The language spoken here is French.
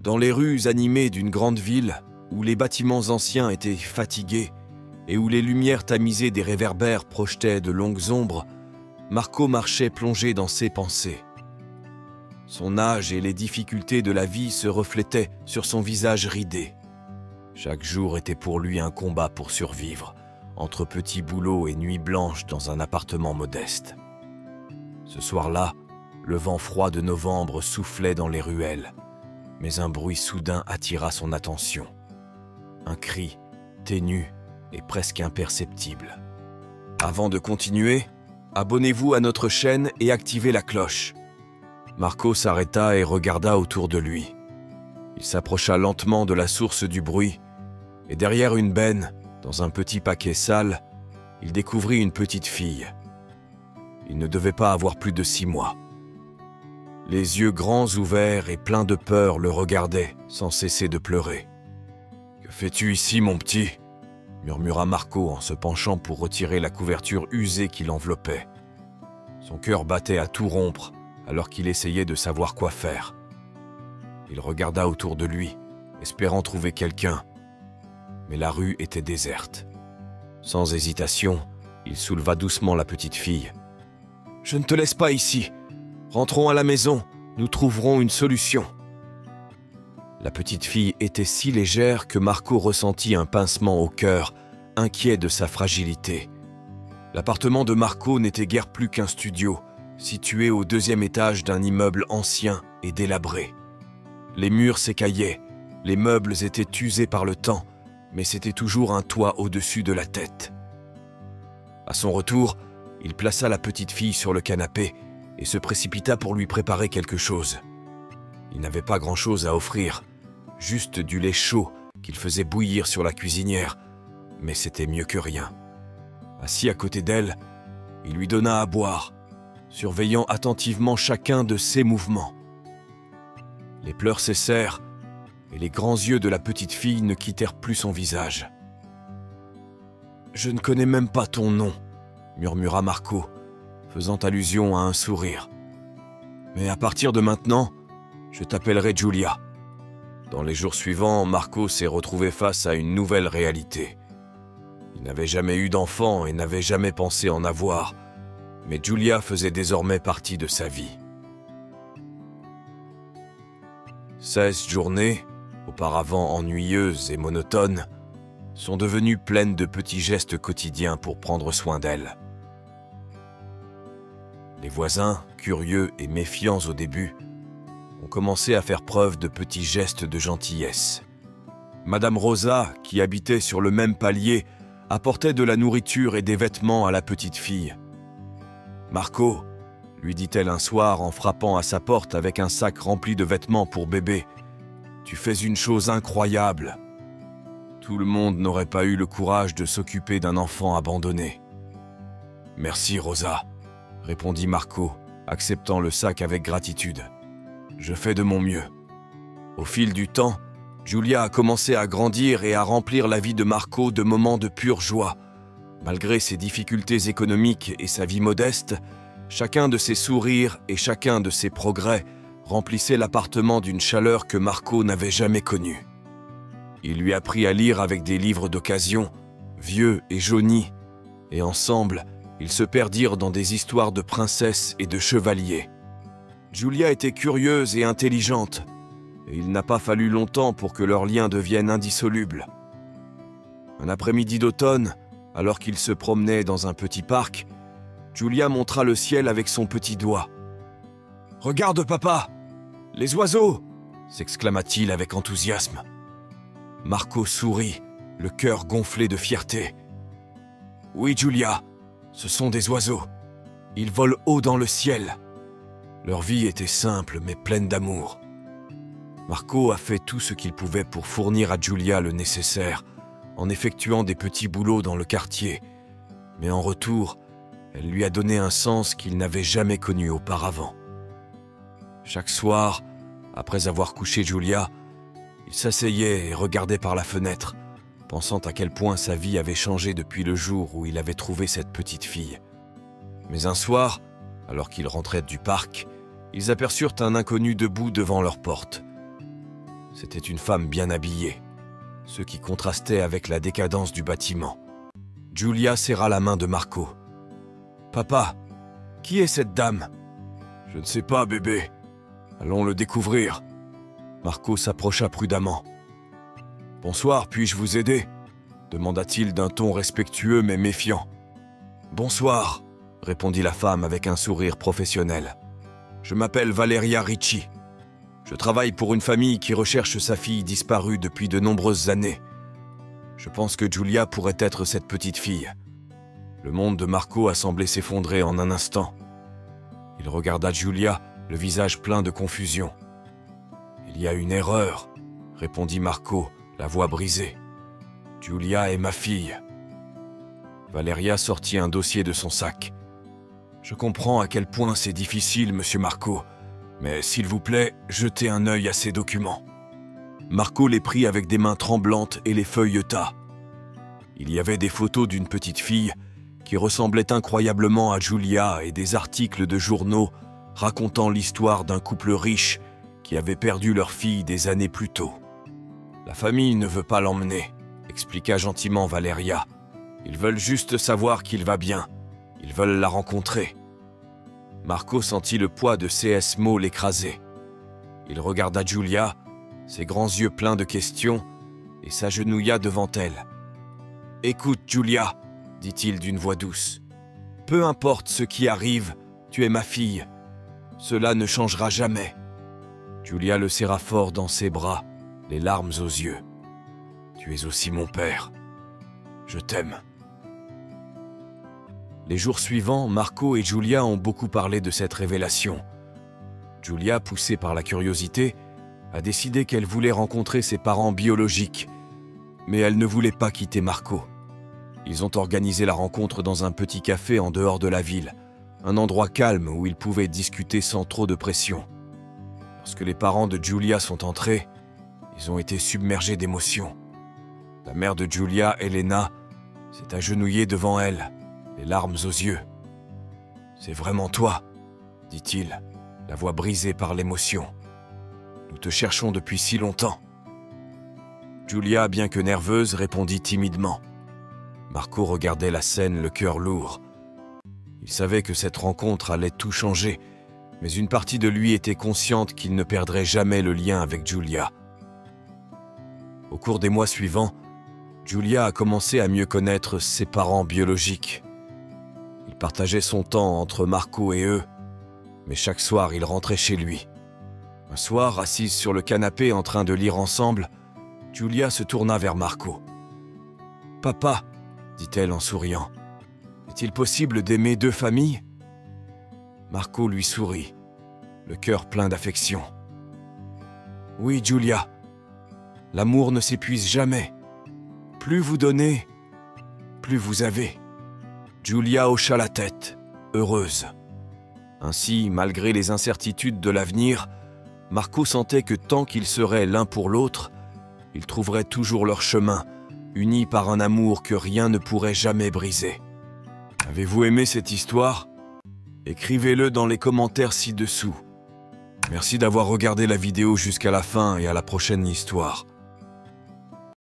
Dans les rues animées d'une grande ville, où les bâtiments anciens étaient fatigués et où les lumières tamisées des réverbères projetaient de longues ombres, Marco marchait plongé dans ses pensées. Son âge et les difficultés de la vie se reflétaient sur son visage ridé. Chaque jour était pour lui un combat pour survivre, entre petits boulots et nuits blanches dans un appartement modeste. Ce soir-là, le vent froid de novembre soufflait dans les ruelles, mais un bruit soudain attira son attention. Un cri, ténu et presque imperceptible. Avant de continuer, abonnez-vous à notre chaîne et activez la cloche. Marco s'arrêta et regarda autour de lui. Il s'approcha lentement de la source du bruit, et derrière une benne, dans un petit paquet sale, il découvrit une petite fille. Il ne devait pas avoir plus de 6 mois. Les yeux grands ouverts et pleins de peur le regardaient sans cesser de pleurer. « Que fais-tu ici, mon petit ?» murmura Marco en se penchant pour retirer la couverture usée qui l'enveloppait. Son cœur battait à tout rompre alors qu'il essayait de savoir quoi faire. Il regarda autour de lui, espérant trouver quelqu'un, mais la rue était déserte. Sans hésitation, il souleva doucement la petite fille. « Je ne te laisse pas ici. Rentrons à la maison, nous trouverons une solution. » La petite fille était si légère que Marco ressentit un pincement au cœur, inquiet de sa fragilité. L'appartement de Marco n'était guère plus qu'un studio, situé au 2e étage d'un immeuble ancien et délabré. Les murs s'écaillaient, les meubles étaient usés par le temps, mais c'était toujours un toit au-dessus de la tête. À son retour, il plaça la petite fille sur le canapé et se précipita pour lui préparer quelque chose. Il n'avait pas grand-chose à offrir, juste du lait chaud qu'il faisait bouillir sur la cuisinière, mais c'était mieux que rien. Assis à côté d'elle, il lui donna à boire, surveillant attentivement chacun de ses mouvements. Les pleurs cessèrent et les grands yeux de la petite fille ne quittèrent plus son visage. « Je ne connais même pas ton nom, » murmura Marco, faisant allusion à un sourire. « Mais à partir de maintenant, je t'appellerai Giulia. » Dans les jours suivants, Marco s'est retrouvé face à une nouvelle réalité. Il n'avait jamais eu d'enfant et n'avait jamais pensé en avoir, mais Giulia faisait désormais partie de sa vie. 16 journées, auparavant ennuyeuses et monotones, sont devenues pleines de petits gestes quotidiens pour prendre soin d'elle. Les voisins, curieux et méfiants au début, ont commencé à faire preuve de petits gestes de gentillesse. Madame Rosa, qui habitait sur le même palier, apportait de la nourriture et des vêtements à la petite fille. « Marco », lui dit-elle un soir en frappant à sa porte avec un sac rempli de vêtements pour bébé, « tu fais une chose incroyable. Tout le monde n'aurait pas eu le courage de s'occuper d'un enfant abandonné. »« Merci, Rosa », répondit Marco, acceptant le sac avec gratitude. « Je fais de mon mieux. » Au fil du temps, Giulia a commencé à grandir et à remplir la vie de Marco de moments de pure joie. Malgré ses difficultés économiques et sa vie modeste, chacun de ses sourires et chacun de ses progrès remplissait l'appartement d'une chaleur que Marco n'avait jamais connue. Il lui apprit à lire avec des livres d'occasion, vieux et jaunis, et ensemble, ils se perdirent dans des histoires de princesses et de chevaliers. Giulia était curieuse et intelligente, et il n'a pas fallu longtemps pour que leur lien devienne indissoluble. Un après-midi d'automne, alors qu'il se promenait dans un petit parc, Giulia montra le ciel avec son petit doigt. « Regarde, papa! Les oiseaux !» s'exclama-t-il avec enthousiasme. Marco sourit, le cœur gonflé de fierté. « Oui, Giulia, ce sont des oiseaux. Ils volent haut dans le ciel. » Leur vie était simple mais pleine d'amour. Marco a fait tout ce qu'il pouvait pour fournir à Giulia le nécessaire, en effectuant des petits boulots dans le quartier, mais en retour, elle lui a donné un sens qu'il n'avait jamais connu auparavant. Chaque soir, après avoir couché Giulia, il s'asseyait et regardait par la fenêtre, pensant à quel point sa vie avait changé depuis le jour où il avait trouvé cette petite fille. Mais un soir, alors qu'ils rentraient du parc, ils aperçurent un inconnu debout devant leur porte. C'était une femme bien habillée, ce qui contrastait avec la décadence du bâtiment. Giulia serra la main de Marco. « Papa, qui est cette dame ?»« Je ne sais pas, bébé. Allons le découvrir. » Marco s'approcha prudemment. « Bonsoir, puis-je vous aider ?» demanda-t-il d'un ton respectueux mais méfiant. « Bonsoir, » répondit la femme avec un sourire professionnel. « Je m'appelle Valeria Ricci. Je travaille pour une famille qui recherche sa fille disparue depuis de nombreuses années. Je pense que Giulia pourrait être cette petite fille. » Le monde de Marco a semblé s'effondrer en un instant. Il regarda Giulia, le visage plein de confusion. « Il y a une erreur, » répondit Marco, la voix brisée. « Giulia est ma fille. » Valeria sortit un dossier de son sac. « Je comprends à quel point c'est difficile, monsieur Marco, mais s'il vous plaît, jetez un œil à ces documents. » Marco les prit avec des mains tremblantes et les feuilleta. Il y avait des photos d'une petite fille qui ressemblait incroyablement à Giulia et des articles de journaux racontant l'histoire d'un couple riche qui avait perdu leur fille des années plus tôt. « La famille ne veut pas l'emmener, » expliqua gentiment Valeria. « Ils veulent juste savoir qu'il va bien. Ils veulent la rencontrer. » Marco sentit le poids de ces mots l'écraser. Il regarda Giulia, ses grands yeux pleins de questions, et s'agenouilla devant elle. « Écoute, Giulia, » dit-il d'une voix douce. « Peu importe ce qui arrive, tu es ma fille. Cela ne changera jamais. » Giulia le serra fort dans ses bras, les larmes aux yeux. « Tu es aussi mon père. Je t'aime. » Les jours suivants, Marco et Giulia ont beaucoup parlé de cette révélation. Giulia, poussée par la curiosité, a décidé qu'elle voulait rencontrer ses parents biologiques, mais elle ne voulait pas quitter Marco. Ils ont organisé la rencontre dans un petit café en dehors de la ville, un endroit calme où ils pouvaient discuter sans trop de pression. Lorsque les parents de Giulia sont entrés, ils ont été submergés d'émotions. La mère de Giulia, Elena, s'est agenouillée devant elle, les larmes aux yeux. « C'est vraiment toi, » dit-il, la voix brisée par l'émotion. « Nous te cherchons depuis si longtemps. » Giulia, bien que nerveuse, répondit timidement. Marco regardait la scène, le cœur lourd. Il savait que cette rencontre allait tout changer, mais une partie de lui était consciente qu'il ne perdrait jamais le lien avec Giulia. Au cours des mois suivants, Giulia a commencé à mieux connaître ses parents biologiques. Il partageait son temps entre Marco et eux, mais chaque soir il rentrait chez lui. Un soir, assise sur le canapé en train de lire ensemble, Giulia se tourna vers Marco. « Papa, » dit-elle en souriant, « est-il possible d'aimer deux familles ?» Marco lui sourit, le cœur plein d'affection. « Oui, Giulia, l'amour ne s'épuise jamais. Plus vous donnez, plus vous avez. » Giulia hocha la tête, heureuse. Ainsi, malgré les incertitudes de l'avenir, Marco sentait que tant qu'ils seraient l'un pour l'autre, ils trouveraient toujours leur chemin, unis par un amour que rien ne pourrait jamais briser. Avez-vous aimé cette histoire ? Écrivez-le dans les commentaires ci-dessous. Merci d'avoir regardé la vidéo jusqu'à la fin et à la prochaine histoire.